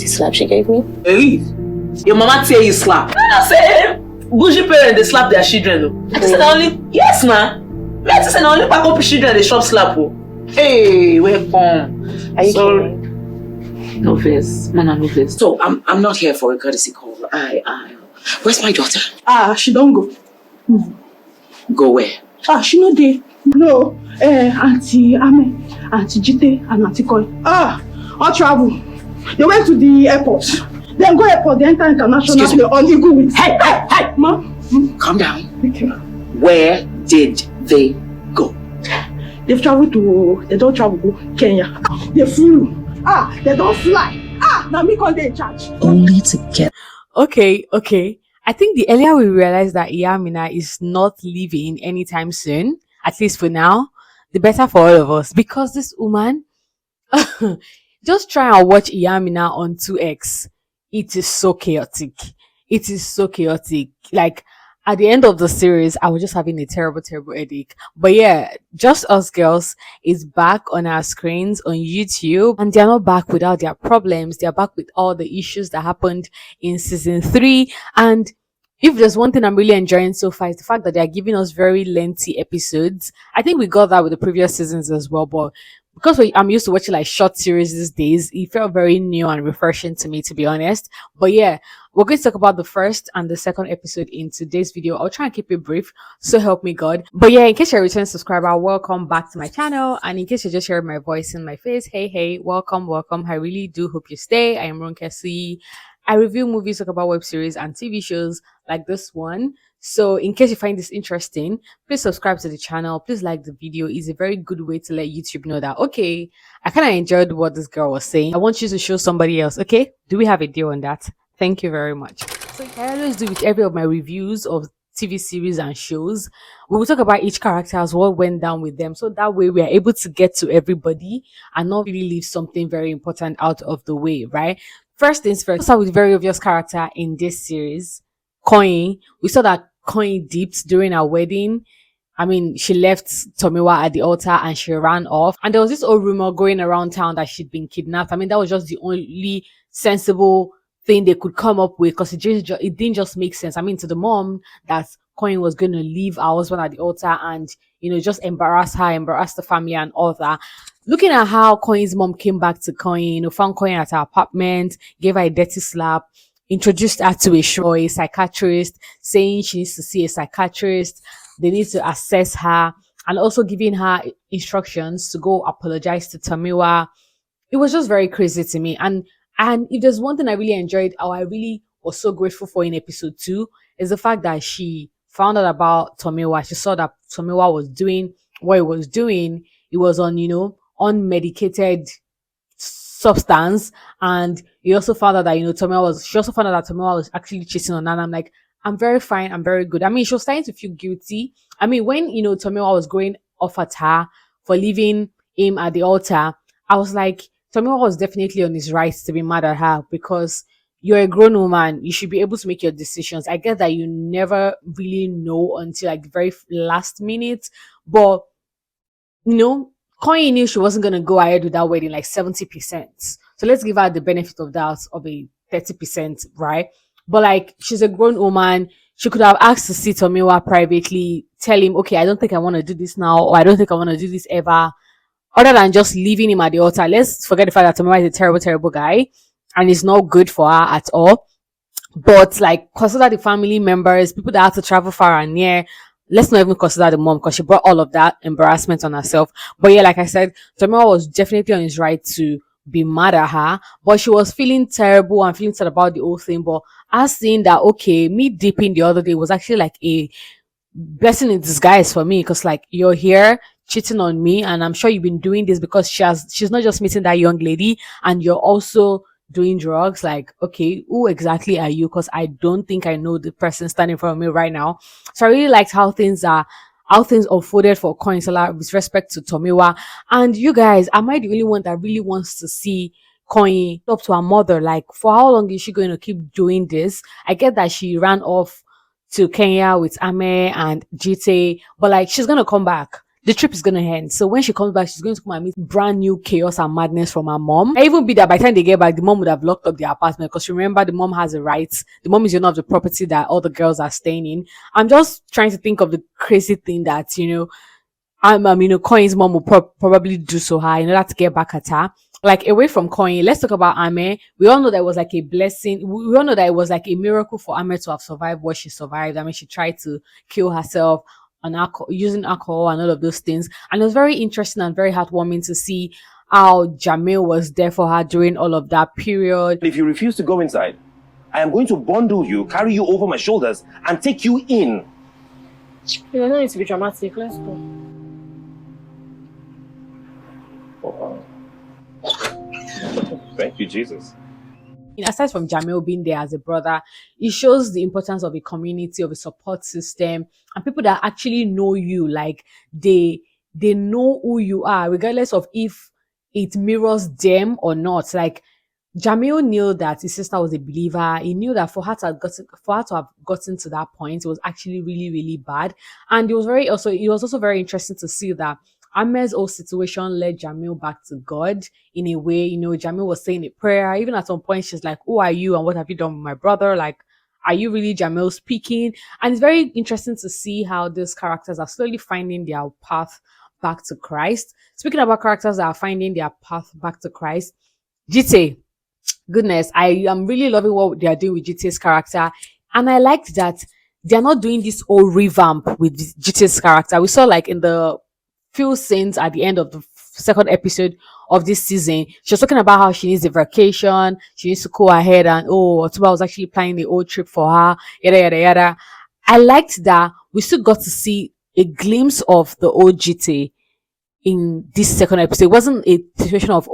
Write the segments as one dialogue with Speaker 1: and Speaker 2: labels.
Speaker 1: The slap she gave me?
Speaker 2: Hey, your mama tell you slap. I say, bougie parents, they slap their children. I said only, yes, ma. I say only pack up children, they shop slap. Hey, welcome.
Speaker 1: Are you kidding?
Speaker 2: No face, no face. So I'm not here for a courtesy call. Where's my daughter?
Speaker 3: She don't go.
Speaker 2: Go where?
Speaker 3: She no dey. No, Auntie Ame, Auntie Jite, and Auntie Koi. On travel. They went to the airport. Then go airport, they enter international plane on Eagle Wings.
Speaker 2: Hey,
Speaker 3: Ma.
Speaker 2: Calm down.
Speaker 3: Okay.
Speaker 2: Where did they go?
Speaker 3: They've traveled to, they don't travel to Kenya. They flew. They don't fly. Now me call they in charge.
Speaker 2: Only to get.
Speaker 4: Okay. I think the earlier we realize that Iyamina is not leaving anytime soon, at least for now, the better for all of us. Because this woman, just try and watch Iyamina on 2X. It is so chaotic. Like, at the end of the series, I was just having a terrible headache. But yeah, Just Us Girls is back on our screens on YouTube. And they're not back without their problems. They're back with all the issues that happened in season 3. And if there's one thing I'm really enjoying so far, is the fact that they're giving us very lengthy episodes. I think we got that with the previous seasons as well. But because I'm used to watching like short series these days, it felt very new and refreshing to me, to be honest. But yeah, we're going to talk about the first and the second episode in today's video. I'll try and keep it brief, so help me God. But yeah, in case you're a return subscriber, welcome back to my channel. And in case you just heard my voice in my face, hey, welcome. I really do hope you stay. I am Ronke Suyi. I review movies, talk about web series and TV shows like this one. So in case you find this interesting, please subscribe to the channel. Please like the video. It's a very good way to let YouTube know that, okay, I kind of enjoyed what this girl was saying. I want you to show somebody else. Okay, do we have a deal on that? Thank you very much. So I always do with every of my reviews of TV series and shows, we will talk about each character as what went down with them, so that way we are able to get to everybody and not really leave something very important out of the way, right? First things first, let's start with very obvious character in this series, Koyin. We saw that Koyin dipped during our wedding. I mean, she left Tomiwa at the altar and she ran off. And there was this old rumor going around town that she'd been kidnapped. I mean, that was just the only sensible thing they could come up with, because it didn't just make sense. I mean, to the mom, that Koyin was going to leave our husband at the altar and, just embarrass her, embarrass the family and all that. Looking at how Koyin's mom came back to Koyin, found Koyin at her apartment, gave her a dirty slap, introduced her to a psychiatrist, saying she needs to see a psychiatrist, they need to assess her, and also giving her instructions to go apologize to Tomiwa. It was just very crazy to me. And if there's one thing I really enjoyed, or I really was so grateful for in episode 2, is the fact that she found out about Tomiwa. She saw that Tomiwa was doing what he was doing. It was on, unmedicated substance. And he also found out that, she also found out that Tomiwa was actually cheating on her. And I'm like, I'm very fine. I'm very good. I mean, she was starting to feel guilty. I mean, when, Tomiwa was going off at her for leaving him at the altar, I was like, Tomiwa was definitely on his right to be mad at her, because you're a grown woman. You should be able to make your decisions. I get that you never really know until like the very last minute, but Koyin knew she wasn't going to go ahead with that wedding like 70%. So let's give her the benefit of doubt of a 30%, right? But like, she's a grown woman. She could have asked to see Tomiwa privately, tell him, okay, I don't think I want to do this now, or I don't think I want to do this ever, other than just leaving him at the altar. Let's forget the fact that Tomiwa is a terrible guy and it's not good for her at all. But like, consider the family members, people that have to travel far and near. Let's not even consider the mom, because she brought all of that embarrassment on herself. But yeah, like I said, Tomiwa was definitely on his right to be mad at her, but she was feeling terrible and feeling sad about the whole thing. But us seeing that, okay, me dipping the other day was actually like a blessing in disguise for me, because like, you're here cheating on me, and I'm sure you've been doing this because she's not just meeting that young lady, and you're also doing drugs. Like, okay, who exactly are you? Because I don't think I know the person standing in front of me right now. So I really liked how things unfolded for Koyin with respect to Tomiwa. And you guys, am I the only one that really wants to see Koyin up to her mother? Like, for how long is she going to keep doing this? I get that she ran off to Kenya with Ame and Jite, but like, she's gonna come back. the trip is gonna end. So when she comes back, she's going to come and meet brand new chaos and madness from her mom. And even be that by the time they get back, the mom would have locked up the apartment, because remember, the mom has the rights. The mom is owner of the property that all the girls are staying in. I'm just trying to think of the crazy thing that, Coin's mom will probably do so her in order to get back at her. Like, away from Coin, let's talk about Ame. We all know that it was like a blessing. We all know that it was like a miracle for Ame to have survived what she survived. I mean, she tried to kill herself on using alcohol and all of those things. And it was very interesting and very heartwarming to see how Jamil was there for her during all of that period.
Speaker 1: If you refuse to go inside, I am going to bundle you, carry you over my shoulders, and take you in.
Speaker 5: You don't need to be dramatic. Let's go.
Speaker 1: Thank you, Jesus.
Speaker 4: Aside from Jamil being there as a brother, it shows the importance of a community, of a support system, and people that actually know you. Like, they know who you are, regardless of if it mirrors them or not. Like, Jamil knew that his sister was a believer. He knew that for her to have gotten to that point, it was actually really, really bad. And it was also very interesting to see that Ahmed's whole situation led Jamil back to God in a way. Jamil was saying a prayer. Even at some point, she's like, "Who are you and what have you done with my brother? Like, are you really Jamil speaking?" And it's very interesting to see how these characters are slowly finding their path back to Christ. Speaking about characters that are finding their path back to Christ, Jite, goodness, I am really loving what they are doing with Jite's character. And I liked that they're not doing this whole revamp with Jite's character. We saw, like, in the few scenes at the end of the second episode of this season, she was talking about how she needs a vacation, she needs to go ahead, and Otuba was actually planning the old trip for her, yada yada yada. I liked that we still got to see a glimpse of the old GT in this second episode. It wasn't a situation of,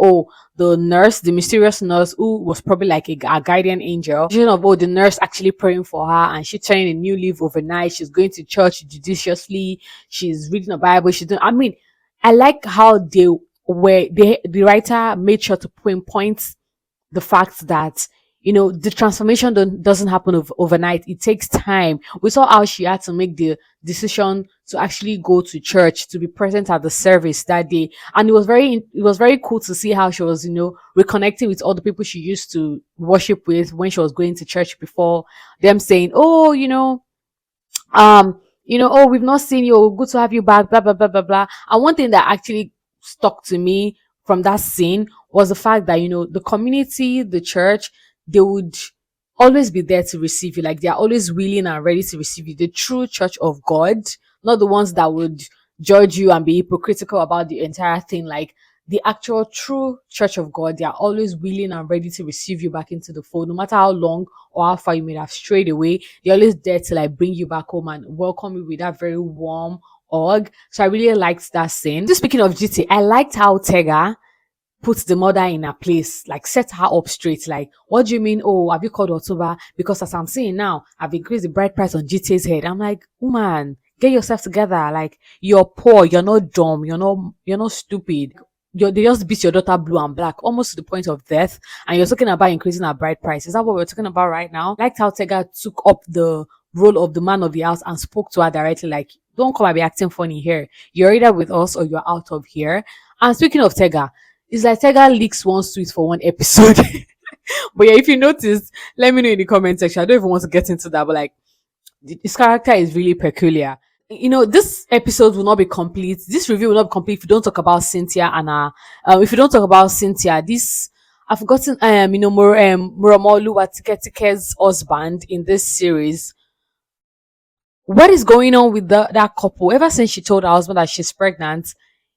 Speaker 4: the nurse, the mysterious nurse who was probably like a guardian angel. Situation of, the nurse actually praying for her and she turning a new leaf overnight. She's going to church judiciously. She's reading the Bible. I like how the writer made sure to pinpoint the fact that, the transformation doesn't happen overnight. It takes time. We saw how she had to make the decision to actually go to church, to be present at the service that day. And it was very cool to see how she was, reconnecting with all the people she used to worship with when she was going to church before, them saying, we've not seen you. Good to have you back, blah, blah, blah, blah, blah. And one thing that actually stuck to me from that scene was the fact that, the community, the church, they would always be there to receive you. Like, they are always willing and ready to receive you. The true church of God, not the ones that would judge you and be hypocritical about the entire thing. Like, the actual true church of God, they are always willing and ready to receive you back into the fold. No matter how long or how far you may have strayed away, they're always there to, like, bring you back home and welcome you with that very warm hug. So I really liked that scene. Just speaking of GT, I liked how Tega put the mother in her place, like, set her up straight. Like, what do you mean? Have you called October? Because as I'm saying now, I've increased the bride price on GT's head. I'm like, woman, get yourself together. Like, you're poor, you're not dumb, you're not stupid. They just beat your daughter blue and black, almost to the point of death. And you're talking about increasing her bride price. Is that what we're talking about right now? Liked how Tega took up the role of the man of the house and spoke to her directly, like, don't come and be acting funny here. You're either with us or you're out of here. And speaking of Tega, it's like Tega leaks one sweet for one episode. But yeah, if you notice, let me know in the comment section. I don't even want to get into that, but like, this character is really peculiar. This episode will not be complete. This review will not be complete if you don't talk about Cynthia and if you don't talk about Cynthia, I've forgotten, Muramolu Watike's husband in this series. What is going on with that couple? Ever since she told her husband that she's pregnant,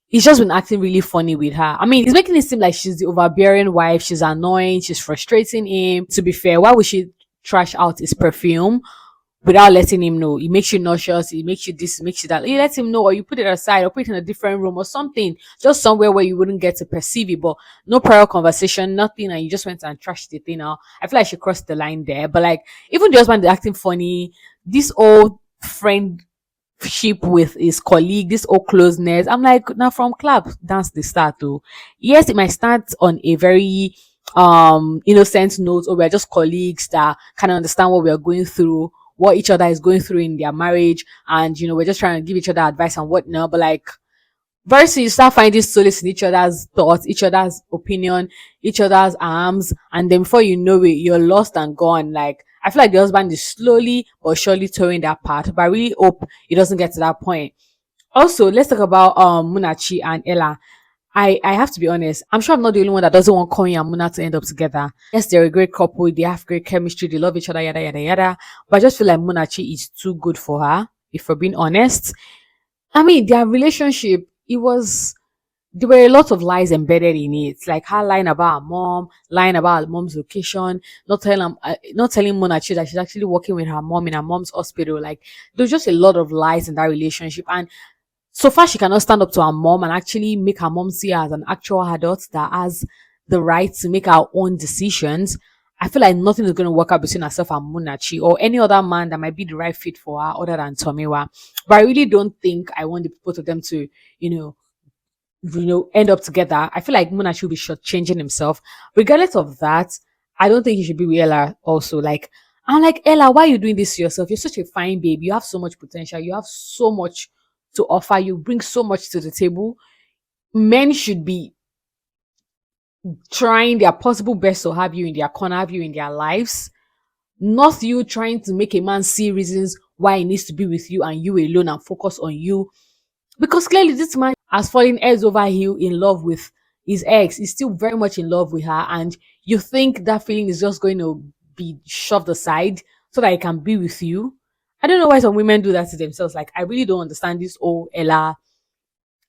Speaker 4: he's just been acting really funny with her. I mean, he's making it seem like she's the overbearing wife. She's annoying. She's frustrating him. To be fair, why would she trash out his perfume without letting him know? It makes you nauseous. It makes you this, it makes you that. You let him know, or you put it aside, or put it in a different room or something. Just somewhere where you wouldn't get to perceive it, but no prior conversation, nothing, and you just went and trashed the thing out. I feel like she crossed the line there. But like, even the husband is acting funny. This old friendship with his colleague, this old closeness. I'm like, now from club dance the start too. Yes, it might start on a very innocent note, or we're just colleagues that kind of understand what we are going through, what each other is going through in their marriage, and we're just trying to give each other advice and whatnot. But like, very soon you start finding solace in each other's thoughts, each other's opinion, each other's arms, and then before you know it, you're lost and gone. Like, I feel like the husband is slowly but surely towing that path, but I really hope it doesn't get to that point. Also, let's talk about Munachi and Ella. I have to be honest. I'm sure I'm not the only one that doesn't want Koyi and Muna to end up together. Yes, they're a great couple. They have great chemistry. They love each other, yada yada yada. But I just feel like Munachi is too good for her. If we're being honest, I mean, their relationship, there were a lot of lies embedded in it. Like her lying about her mom, lying about her mom's location, not telling Munachi that she's actually working with her mom in her mom's hospital. Like, there's just a lot of lies in that relationship. And so far, she cannot stand up to her mom and actually make her mom see her as an actual adult that has the right to make her own decisions. I feel like nothing is going to work out between herself and Munachi or any other man that might be the right fit for her other than Tomiwa. But I really don't think I want the both of them to, end up together. I feel like Munachi will be shortchanging himself. Regardless of that, I don't think he should be with Ella also. Like, I'm like, Ella, why are you doing this to yourself? You're such a fine babe. You have so much potential. You have so much to offer. You bring so much to the table. Men should be trying their possible best to have you in their corner, have you in their lives, not you trying to make a man see reasons why he needs to be with you and you alone and focus on you. Because clearly this man has fallen heads over heel in love with his ex. He's still very much in love with her, and you think that feeling is just going to be shoved aside so that he can be with you. I don't know why some women do that to themselves. Like, I really don't understand this whole Ella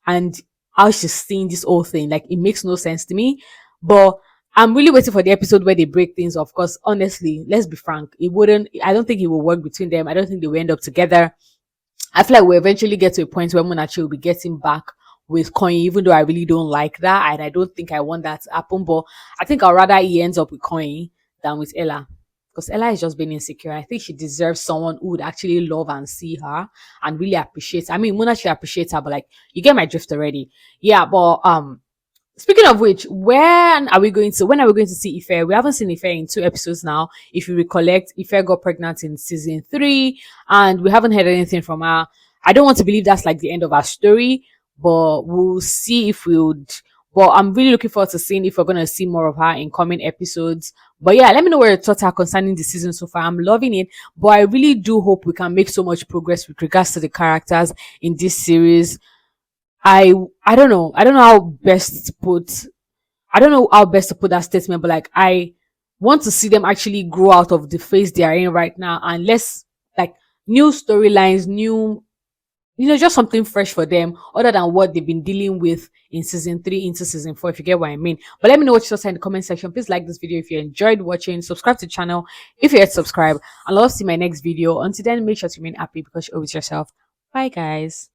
Speaker 4: and how she's seeing this whole thing. Like, it makes no sense to me. But I'm really waiting for the episode where they break things off. Because honestly, let's be frank, I don't think it will work between them. I don't think they will end up together. I feel like we'll eventually get to a point where Munachi will be getting back with Koyi, even though I really don't like that. And I don't think I want that to happen. But I think I'd rather he ends up with Koyi than with Ella. Because Ella is just being insecure. I think she deserves someone who would actually love and see her and really appreciate her. I mean, Munachi appreciates her, but like, you get my drift already. Yeah, but speaking of which, when are we going to see Ife? We haven't seen Ife in 2 episodes now. If you recollect, Ife got pregnant in season 3 and we haven't heard anything from her. I don't want to believe that's like the end of our story, but we'll see if we would. But I'm really looking forward to seeing if we're going to see more of her in coming episodes. But yeah, let me know what your thoughts are concerning the season so far. I'm loving it, but I really do hope we can make so much progress with regards to the characters in this series. I don't know. I don't know how best to put that statement, but like, I want to see them actually grow out of the phase they are in right now, and less like new storylines, just something fresh for them other than what they've been dealing with in season 3 into season 4, if you get what I mean. But let me know what you thought in the comment section. Please like this video if you enjoyed watching, subscribe to the channel if you yet subscribe, and I'll see my next video. Until then, make sure to remain happy because you're always yourself. Bye guys.